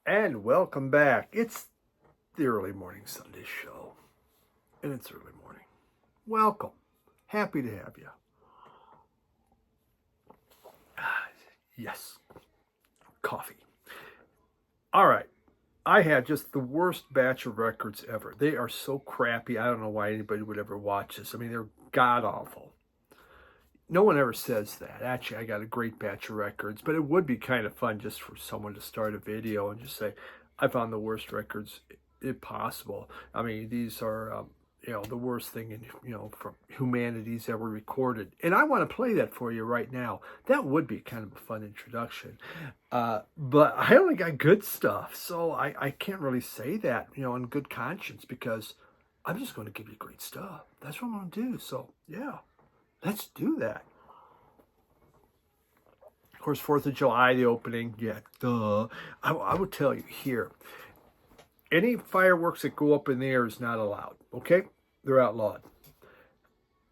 And welcome back. It's the early morning Sunday show. And it's early morning. Welcome. Happy to have you. Yes. Coffee. All right. I had just the worst batch of records ever. They are so crappy. I don't know why anybody would ever watch this. I mean, they're god-awful. No one ever says that. Actually, I got a great batch of records, but it would be kind of fun just for someone to start a video and just say, I found the worst records if possible. I mean, these are, the worst thing from humanity's ever recorded. And I want to play that for you right now. That would be kind of a fun introduction. But I only got good stuff, so I can't really say that, in good conscience, because I'm just going to give you great stuff. That's what I'm going to do. So, yeah. Let's do that. Of course, 4th of July, the opening. Yeah, duh. I would tell you here, any fireworks that go up in the air is not allowed, okay? They're outlawed.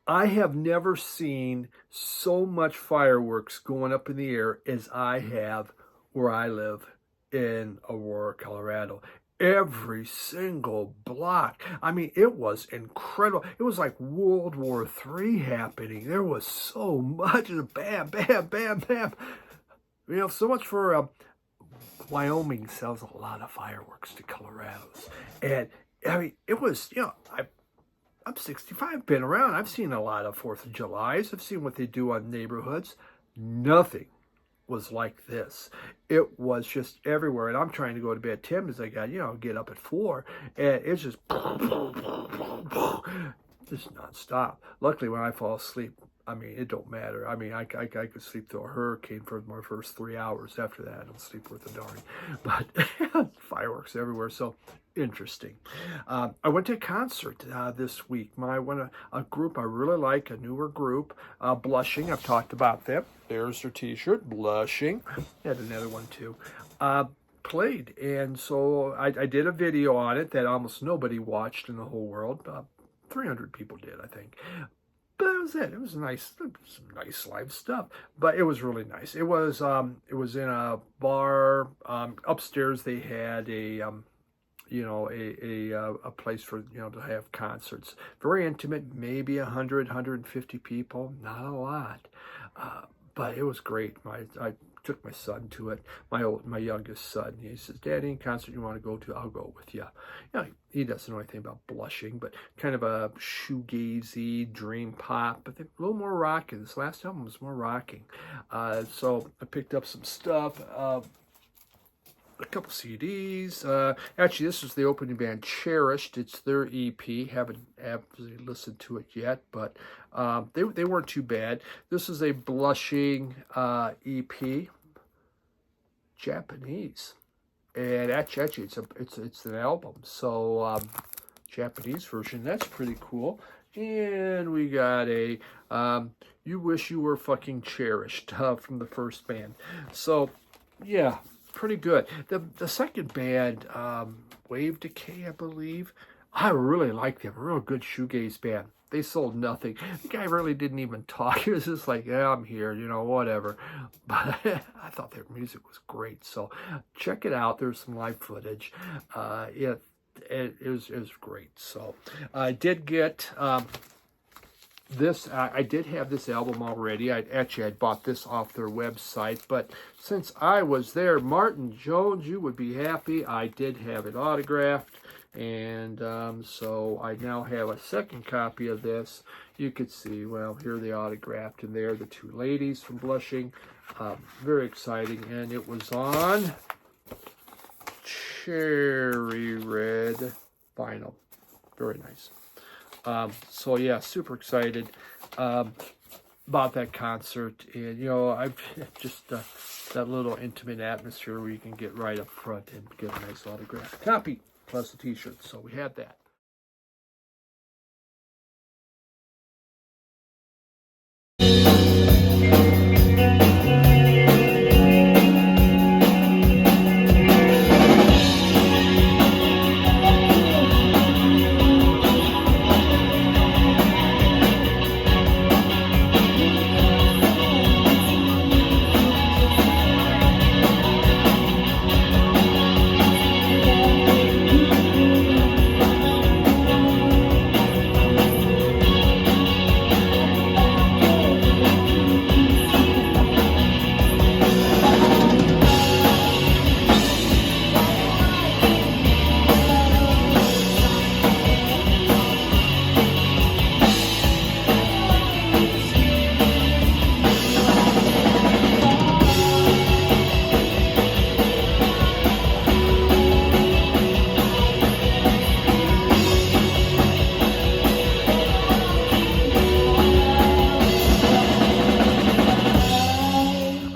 I have never seen so much fireworks going up in the air as I have where I live in Aurora, Colorado. Every single block. I mean, it was incredible. It was like World War III happening. There was so much. Bam, bam, bam, bam. So much for Wyoming sells a lot of fireworks to Colorado's. And, I mean, it was, I'm 65, been around. I've seen a lot of 4th of Julys. I've seen what they do on neighborhoods. Nothing was like this. It was just everywhere, and I'm trying to go to bed 10 because I got, get up at 4, and it's just nonstop. Luckily, when I fall asleep, I mean, it don't matter. I mean, I could sleep through a hurricane for my first 3 hours. After that, I don't sleep worth a darn. But fireworks everywhere, so interesting. I went to a concert this week. I went to a group I really like, a newer group, Blushing. I've talked about them. There's their t-shirt, Blushing. Had another one too. Played, and so I did a video on it that almost nobody watched in the whole world. 300 people did, I think. But that was it. It was nice, some nice live stuff. But it was really nice. It was in a bar upstairs. They had a place for, to have concerts. Very intimate, maybe 100, 150 people. Not a lot. But it was great. I took my son to it, my youngest son. He says, Daddy, any concert you want to go to, I'll go with you. He doesn't know anything about Blushing, but kind of a shoegazy, dream pop, but a little more rocking. This last album was more rocking. So I picked up some stuff. A couple CDs. Actually, this is the opening band, Cherished. It's their EP. Haven't absolutely listened to it yet, but they weren't too bad. This is a Blushing EP, Japanese, and actually it's an album. So Japanese version. That's pretty cool. And we got a You Wish You Were Fucking Cherished from the first band. So yeah. Pretty good. The second band, Wave Decay, I believe. I really like them. A real good shoegaze band. They sold nothing. The guy really didn't even talk. He was just like, yeah, I'm here, whatever. But I thought their music was great. So check it out. There's some live footage. It was great. So I did get... I did have this album already. I'd bought this off their website, but since I was there, Martin Jones, you would be happy. I did have it autographed, and so I now have a second copy of this. You could see, well, here they autographed, and there are the two ladies from Blushing. Very exciting, and it was on cherry red vinyl. Very nice. So yeah, super excited about that concert, and I've just that little intimate atmosphere where you can get right up front and get a nice autographed copy plus a t-shirt. So we had that.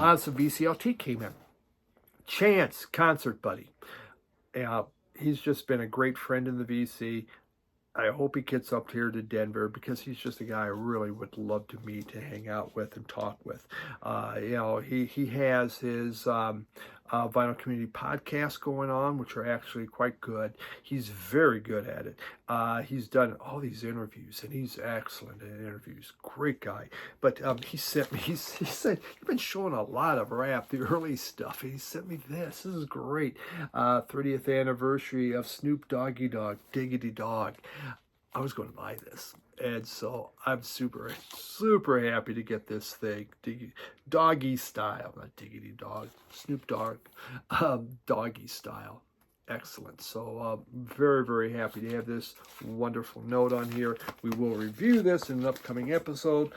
So VCLT came in. Chance, concert buddy. He's just been a great friend in the VC. I hope he gets up here to Denver because he's just a guy I really would love to meet, to hang out with, and talk with. He has his Vinyl Community podcast going on, which are actually quite good. He's very good at it. He's done all these interviews, and he's excellent at interviews. Great guy. But he sent me, he said, you've been showing a lot of rap, the early stuff. And he sent me this. This is great. 30th anniversary of Snoop Doggy Dogg, Diggity Dog. I was going to buy this. And so I'm super, super happy to get this thing. Doggy style, not Diggity Dog, Snoop Dogg, Doggy style. Excellent. So very, very happy to have this wonderful note on here. We will review this in an upcoming episode.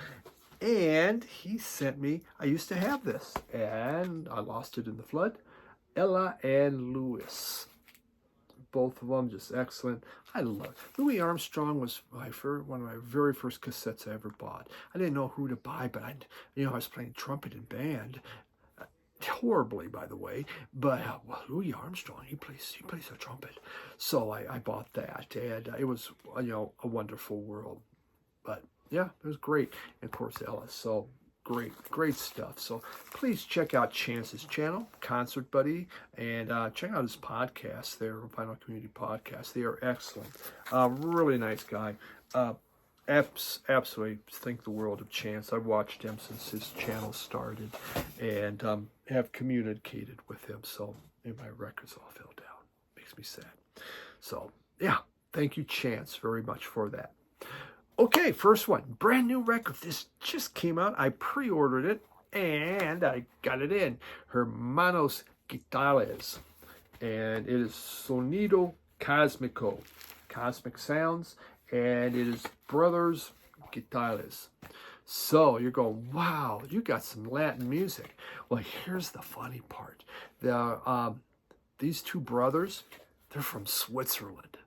And he sent me, I used to have this, and I lost it in the flood, Ella and Lewis. Both of them just excellent. I love Louis Armstrong was one of my very first cassettes I ever bought. I didn't know who to buy, but I was playing trumpet in band, horribly by the way. But Louis Armstrong, he plays a trumpet, so I bought that, and it was a wonderful world. But yeah, it was great, and of course Ella. So great stuff. So please check out Chance's channel, Concert Buddy, and check out his podcast, their Vinyl Community Podcast. They are excellent. Really nice guy. Absolutely think the world of Chance. I've watched him since his channel started, and have communicated with him. So my records all fell down. Makes me sad. So yeah, thank you, Chance, very much for that. Okay, first one, brand new record. This just came out. I pre-ordered it, and I got it in. Hermanos Gutiérrez, and it is Sonido Cósmico, Cosmic Sounds, and it is Brothers Gutiérrez. So you're going, wow, you got some Latin music. Well, here's the funny part. These two brothers, they're from Switzerland.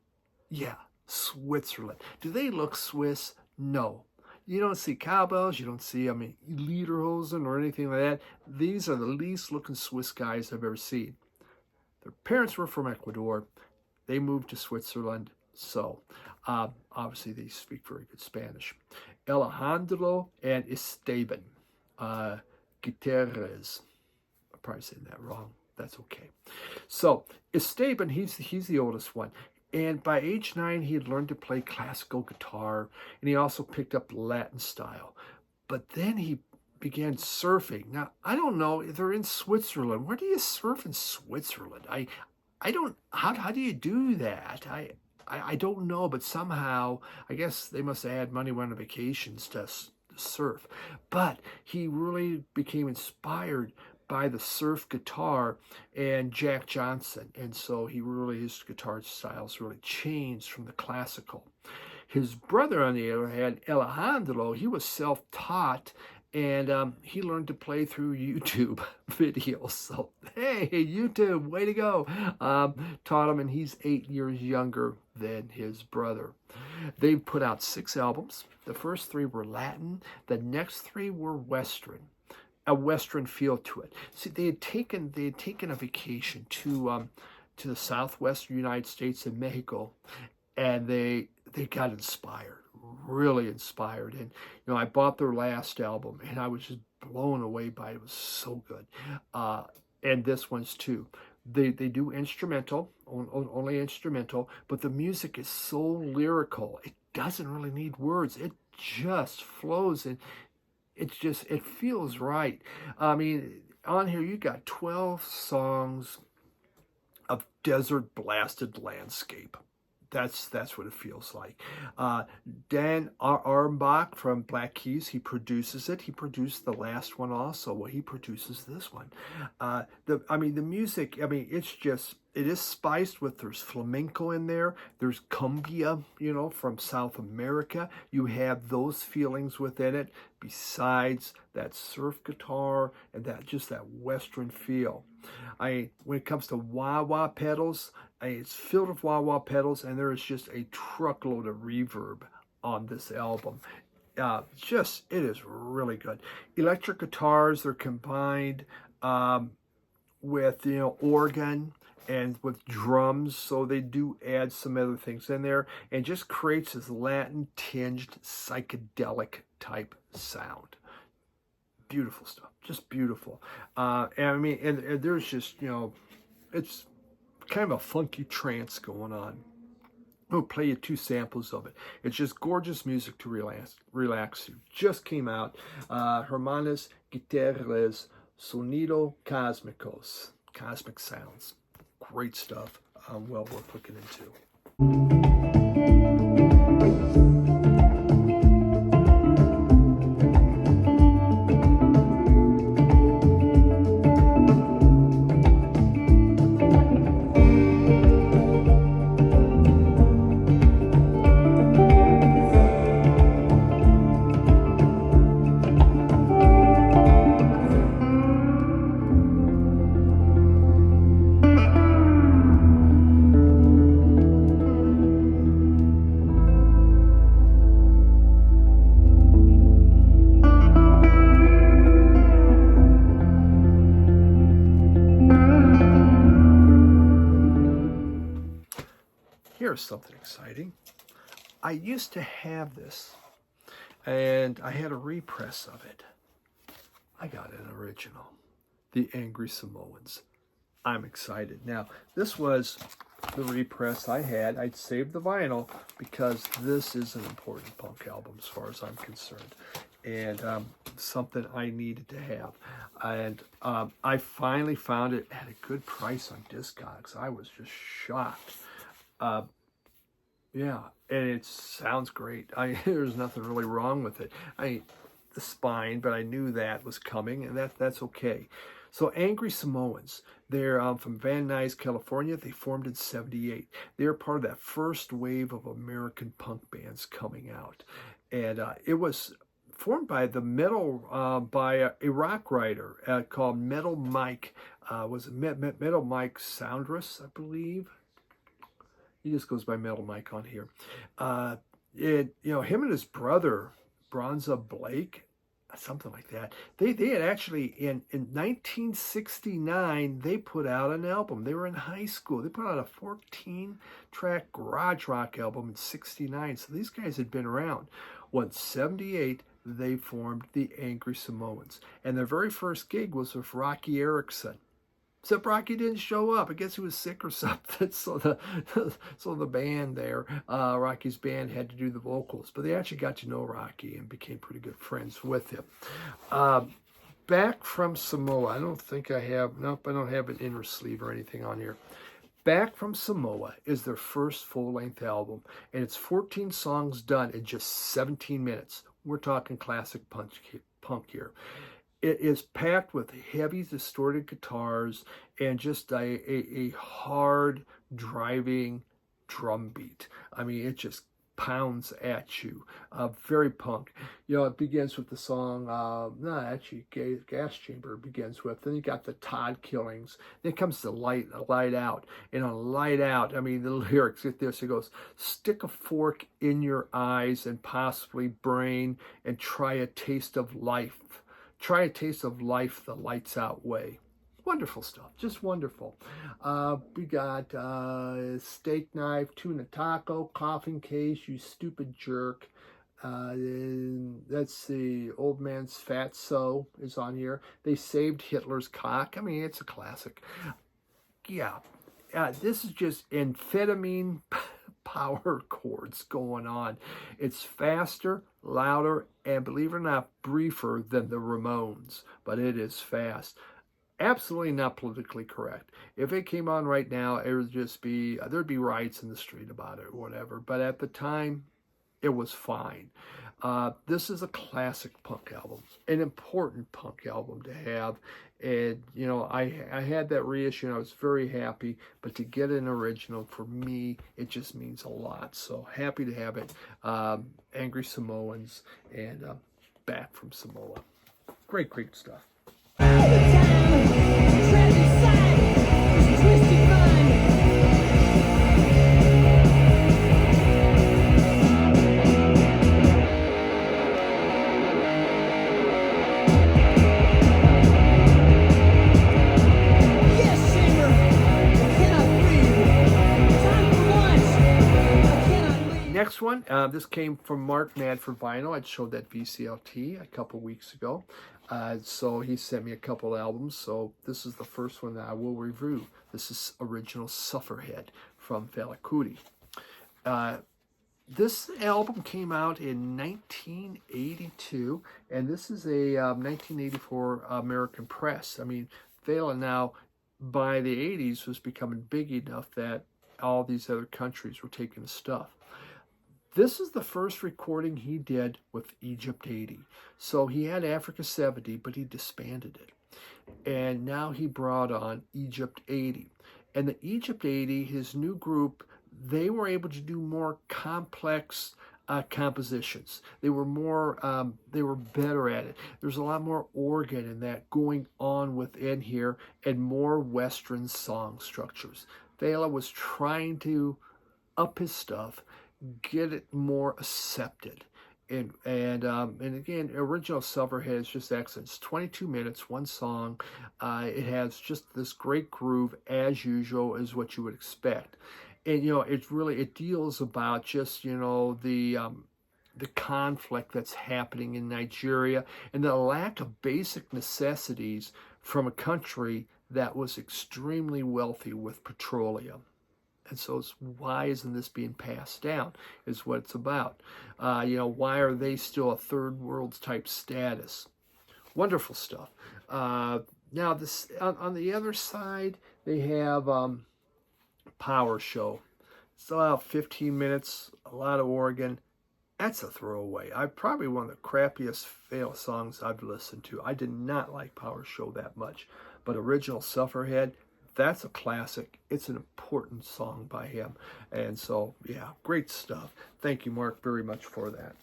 Yeah. Switzerland. Do they look Swiss? No. You don't see cowbells. You don't see, lederhosen or anything like that. These are the least looking Swiss guys I've ever seen. Their parents were from Ecuador. They moved to Switzerland. So, obviously they speak very good Spanish. Alejandro and Esteban Gutierrez. I'm probably saying that wrong. That's okay. So, Esteban, he's the oldest one. And by age 9, he had learned to play classical guitar, and he also picked up Latin style. But then he began surfing. Now, I don't know, they're in Switzerland. Where do you surf in Switzerland? I don't, how do you do that? I don't know, but somehow, I guess they must have had money when on vacations to surf. But he really became inspired by the surf guitar and Jack Johnson, and so his guitar styles really changed from the classical. His brother, on the other hand, Alejandro, he was self-taught, and he learned to play through YouTube videos. So hey, YouTube, way to go! Taught him, and he's 8 years younger than his brother. They put out 6 albums. The first 3 were Latin. The next 3 were Western. A Western feel to it. See, they had taken a vacation to the Southwestern United States and Mexico, and they got inspired, really inspired. And I bought their last album, and I was just blown away by it. It was so good. And this one's too. They do instrumental, only instrumental, but the music is so lyrical. It doesn't really need words. It just flows, and it feels right. On here you got 12 songs of desert blasted landscape. That's what it feels like. Dan Armbach from Black Keys, he produces it. He produced the last one also. Well, he produces this one. The music, it is spiced with, there's flamenco in there. There's cumbia, from South America. You have those feelings within it, besides that surf guitar and that Western feel. When it comes to wah-wah pedals, it's filled with wah-wah pedals, and there is just a truckload of reverb on this album. It is really good. Electric guitars, they're combined with, organ and with drums, so they do add some other things in there, and just creates this Latin tinged psychedelic type sound. Beautiful stuff, just beautiful. And there's just, it's kind of a funky trance going on. I'll play you 2 samples of it. It's just gorgeous music to relax you. Just came out. Hermanos Gutiérrez, Sonido Cósmicos. Cosmic sounds. Great stuff. Well worth looking into. Here's something exciting. I used to have this, and I had a repress of it. I got an original, the Angry Samoans. I'm excited. Now, this was the repress I had. I'd saved the vinyl because this is an important punk album as far as I'm concerned, and something I needed to have. And I finally found it at a good price on Discogs. I was just shocked. Yeah, and it sounds great. There's nothing really wrong with it. The spine, but I knew that was coming, and that's okay. So Angry Samoans, they're from Van Nuys, California. They formed in '78. They're part of that first wave of American punk bands coming out, and it was formed by by a rock writer called Metal Mike. Was it Metal Mike Soundress, I believe? He just goes by Metal Mike on here. Him and his brother, Bronza Blake, something like that. They had actually, in 1969, they put out an album. They were in high school. They put out a 14-track garage rock album in '69. So these guys had been around. Well, in '78, they formed the Angry Samoans. And their very first gig was with Rocky Erickson. Except Rocky didn't show up. I guess he was sick or something. So the band there, Rocky's band, had to do the vocals. But they actually got to know Rocky and became pretty good friends with him. Back from Samoa. I don't think I have. Nope, I don't have an inner sleeve or anything on here. Back from Samoa is their first full-length album. And it's 14 songs done in just 17 minutes. We're talking classic punk here. It is packed with heavy distorted guitars and just a hard driving drum beat. I mean, it just pounds at you. Very punk. It begins with the song, Gas Chamber begins with. Then you got the Todd Killings. Then comes the Light Out. And on Light Out, I mean, the lyrics, get this, it goes, stick a fork in your eyes and possibly brain and try a taste of life. Try a taste of life the lights out way. Wonderful stuff, just wonderful. We got steak knife, tuna taco, coughing case, you stupid jerk. That's the Old Man's Fatso is on here. They saved Hitler's cock. I mean, it's a classic. Yeah, this is just amphetamine power chords going on. It's faster, louder, and believe it or not, briefer than the Ramones, but it is fast. Absolutely not politically correct. If it came on right now, it would just be, there'd be riots in the street about it or whatever, but at the time, it was fine. This is a classic punk album, an important punk album to have. And, I had that reissue and I was very happy, but to get an original, for me, it just means a lot. So happy to have it. Angry Samoans and Back from Samoa. Great stuff. one, this came from Mark Mad for Vinyl. I showed that VCLT a couple weeks ago. So he sent me a couple albums. So this is the first one that I will review. This is original Sufferhead from Fela Kuti. This album came out in 1982, and this is a 1984 American press. I mean, Fela now, by the 80s, was becoming big enough that all these other countries were taking the stuff. This is the first recording he did with Egypt 80. So he had Africa 70, but he disbanded it. And now he brought on Egypt 80. And the Egypt 80, his new group, they were able to do more complex compositions. They were better at it. There's a lot more organ in that going on within here, and more Western song structures. Fela was trying to up his stuff, get it more accepted. And again, original Sufferhead is just excellent. It's 22 minutes, one song. It has just this great groove, as usual, is what you would expect. And, you know, it deals about just, you know, the conflict that's happening in Nigeria and the lack of basic necessities from a country that was extremely wealthy with petroleum. And so it's, why isn't this being passed down is what it's about. You know, why are they still a third world type status? Wonderful stuff. Now, this on the other side, they have Power Show. It's about 15 minutes, a lot of organ. That's a throwaway. Probably one of the crappiest Fela songs I've listened to. I did not like Power Show that much. But original Sufferhead, that's a classic. It's an important song by him. And so, yeah, great stuff. Thank you, Mark, very much for that.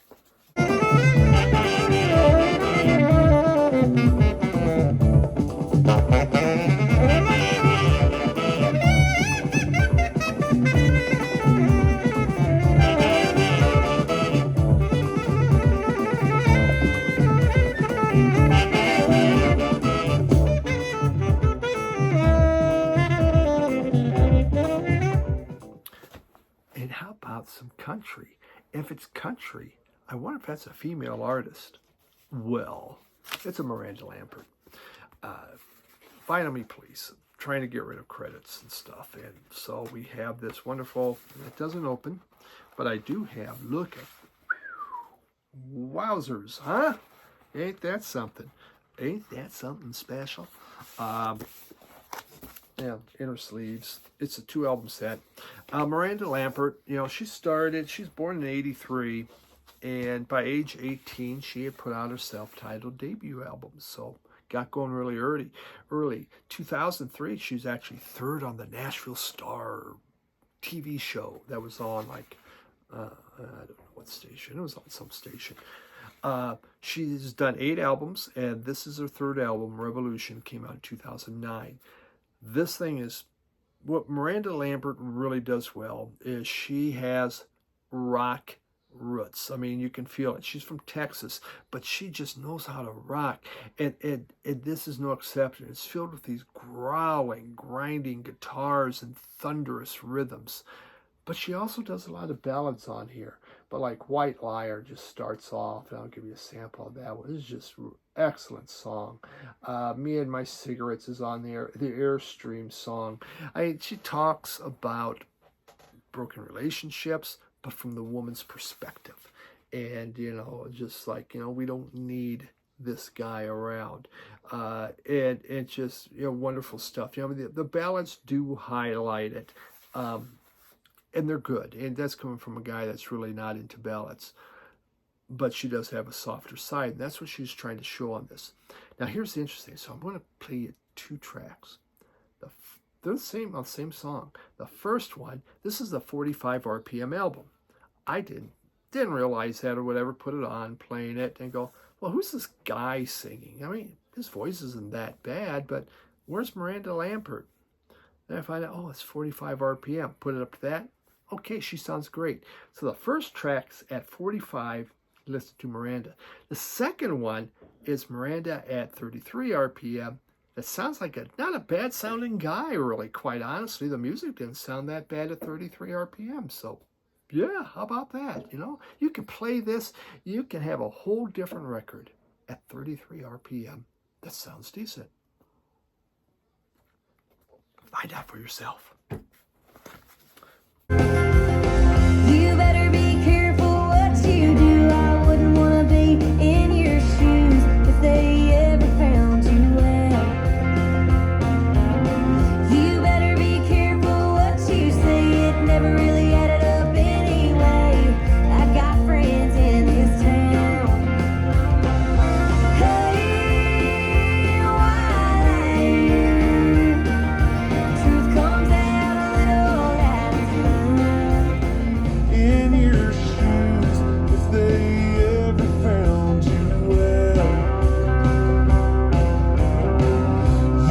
And how about some country? If it's country, I wonder if that's a female artist. Well, it's a Miranda Lambert. Find me, please. I'm trying to get rid of credits and stuff. And so we have this wonderful, it doesn't open, but I do have, look at, wowzers, huh? Ain't that something? Ain't that something special? Yeah, inner sleeves. It's a 2-album set. Miranda Lambert, you know, she's born in 83, and by age 18, she had put out her self-titled debut album. So got going really early. 2003, she was actually 3rd on the Nashville Star TV show that was on, like, I don't know what station. It was on some station. She's done 8 albums, and this is her 3rd album, Revolution, came out in 2009. This thing is, what Miranda Lambert really does well is she has rock roots. I mean, you can feel it. She's from Texas, but she just knows how to rock. And this is no exception. It's filled with these growling, grinding guitars and thunderous rhythms. But she also does a lot of ballads on here. But like White Liar just starts off, and I'll give you a sample of that one. It's just an excellent song. Me and My Cigarettes is on there. The Airstream song. She talks about broken relationships, but from the woman's perspective. And, you know, just like, you know, we don't need this guy around. And it's just, you know, wonderful stuff. You know, the ballads do highlight it. And they're good. And that's coming from a guy that's really not into ballads. But she does have a softer side. And that's what she's trying to show on this. Now, here's the interesting. So I'm going to play you 2 tracks. They're the same song. The first one, this is the 45 RPM album. I didn't realize that or whatever. Put it on, playing it, and go, well, who's this guy singing? I mean, his voice isn't that bad, but where's Miranda Lambert? Then I find out, oh, it's 45 RPM. Put it up to that. Okay, she sounds great. So the first track's at 45, listen to Miranda. The second one is Miranda at 33 RPM. That sounds like not a bad sounding guy, really, quite honestly. The music didn't sound that bad at 33 RPM. So Yeah, how about that? You know, you can play this, you can have a whole different record at 33 RPM. That sounds decent. Find out for yourself. You better be careful what you do. I wouldn't want to be in your shoes if they ever found you well. You better be careful what you say. It never really added up anyway. I got friends in this town. Hey, why truth comes out a little at a time. In your shoes if they ever found you well.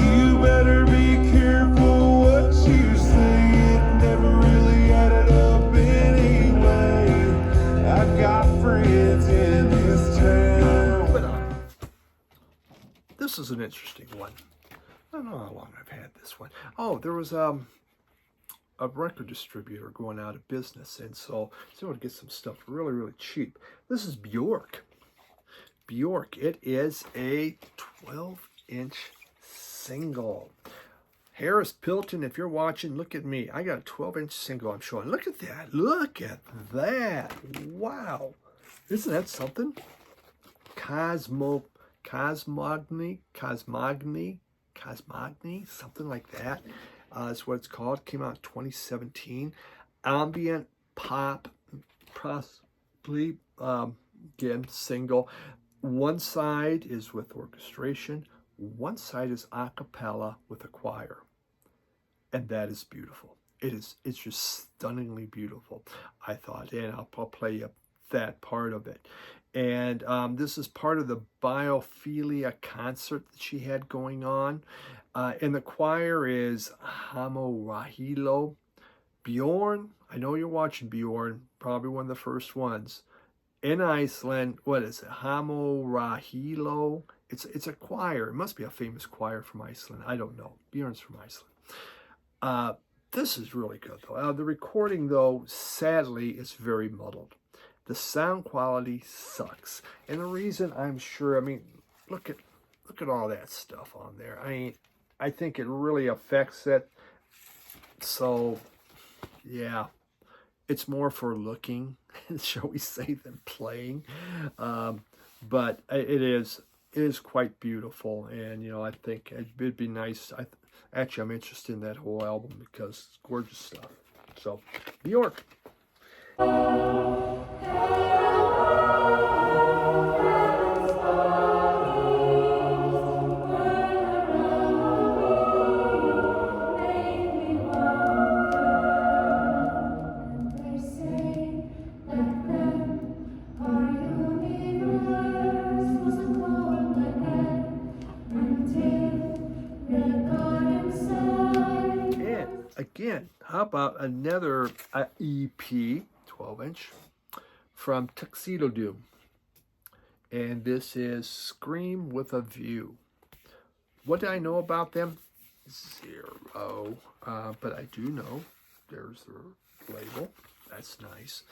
You better be careful what you say. It never really added up anyway. I've got friends in this town. But this is an interesting one. I don't know how long I've had this one. Oh, there was a record distributor going out of business, and so someone would get some stuff really, really cheap. This is Björk. Björk. It is a 12-inch single. Harris Pilton, if you're watching, look at me. I got a 12-inch single I'm showing. Look at that. Look at that. Wow. Isn't that something? Cosmogony, something like that. That's what it's called. Came out in 2017. Ambient pop, possibly, again, single. One side is with orchestration. One side is a cappella with a choir. And that is beautiful. It's just stunningly beautiful, I thought. And I'll play you that part of it. And this is part of the biophilia concert that she had going on. And the choir is Hamo Rahilo. Bjorn, I know you're watching Bjorn, probably one of the first ones. In Iceland, what is it? Hamo Rahilo. It's a choir. It must be a famous choir from Iceland. I don't know. Bjorn's from Iceland. This is really good, though. The recording, though, sadly, is very muddled. The sound quality sucks. And the reason, I'm sure, I mean, look at all that stuff on there. I mean, I think it really affects it. So, yeah, it's more for looking, shall we say, than playing. But it is quite beautiful. And, you know, I think it'd be nice. Actually, I'm interested in that whole album because it's gorgeous stuff. So, Björk. Again, how about another EP, 12-inch, from Tuxedomoon. And this is Scream with a View. What do I know about them? Zero. But I do know. There's their label. That's nice.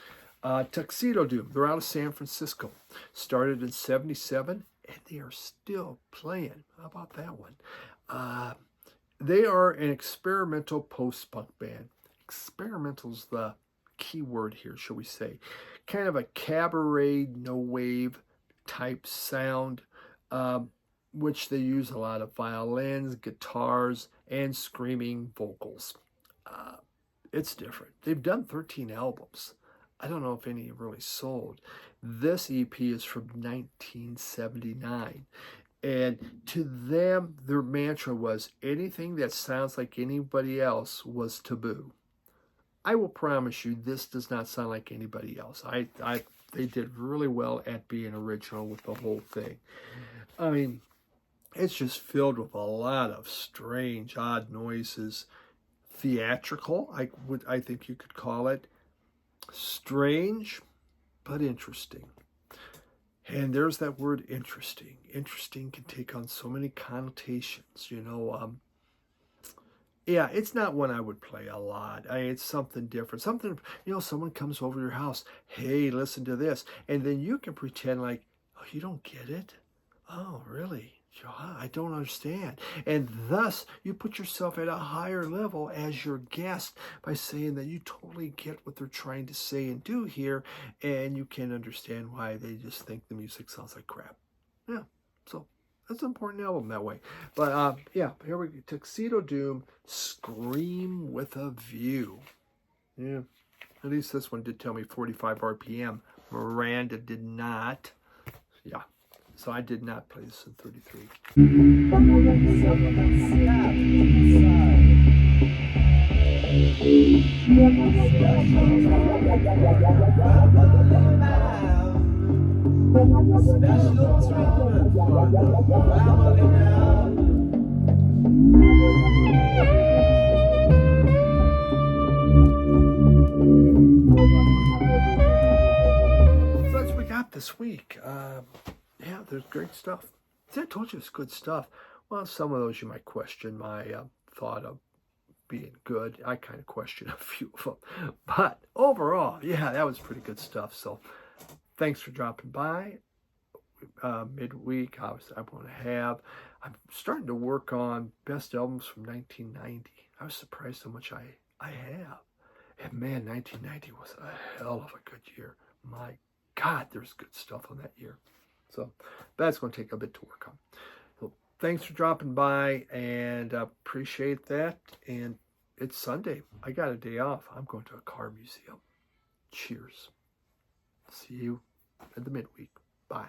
Tuxedomoon. They're out of San Francisco. Started in 1977, and they are still playing. How about that one? They are an experimental post-punk band. Experimental's the key word here, shall we say. Kind of a cabaret, no-wave type sound, which they use a lot of violins, guitars, and screaming vocals. It's different. They've done 13 albums. I don't know if any have really sold. This EP is from 1979. And to them, their mantra was, anything that sounds like anybody else was taboo. I will promise you, this does not sound like anybody else. They did really well at being original with the whole thing. I mean, it's just filled with a lot of strange, odd noises. Theatrical, I think you could call it. Strange, but interesting. And there's that word interesting. Interesting can take on so many connotations, you know. Yeah, it's not one I would play a lot. It's something different. Something, someone comes over your house. Hey, listen to this. And then you can pretend like, oh, you don't get it? Oh, really? I don't understand. And thus, you put yourself at a higher level as your guest by saying that you totally get what they're trying to say and do here. And you can understand why they just think the music sounds like crap. Yeah, so that's an important album that way. But yeah, here we go. Tuxedomoon, Scream with a View. Yeah, at least this one did tell me 45 RPM. Miranda did not. Yeah, so I did not play this in 33. Special treatment for the family now. So that's what we got this week. Yeah, there's great stuff. See, I told you it's good stuff. Well, some of those you might question my thought of being good. I kind of question a few of them. But overall, yeah, that was pretty good stuff. So thanks for dropping by. Midweek, I want to have. I'm starting to work on best albums from 1990. I was surprised how much I have. And man, 1990 was a hell of a good year. My God, there's good stuff on that year. So that's going to take a bit to work on. So thanks for dropping by and appreciate that. And it's Sunday. I got a day off. I'm going to a car museum. Cheers. See you at the midweek. Bye.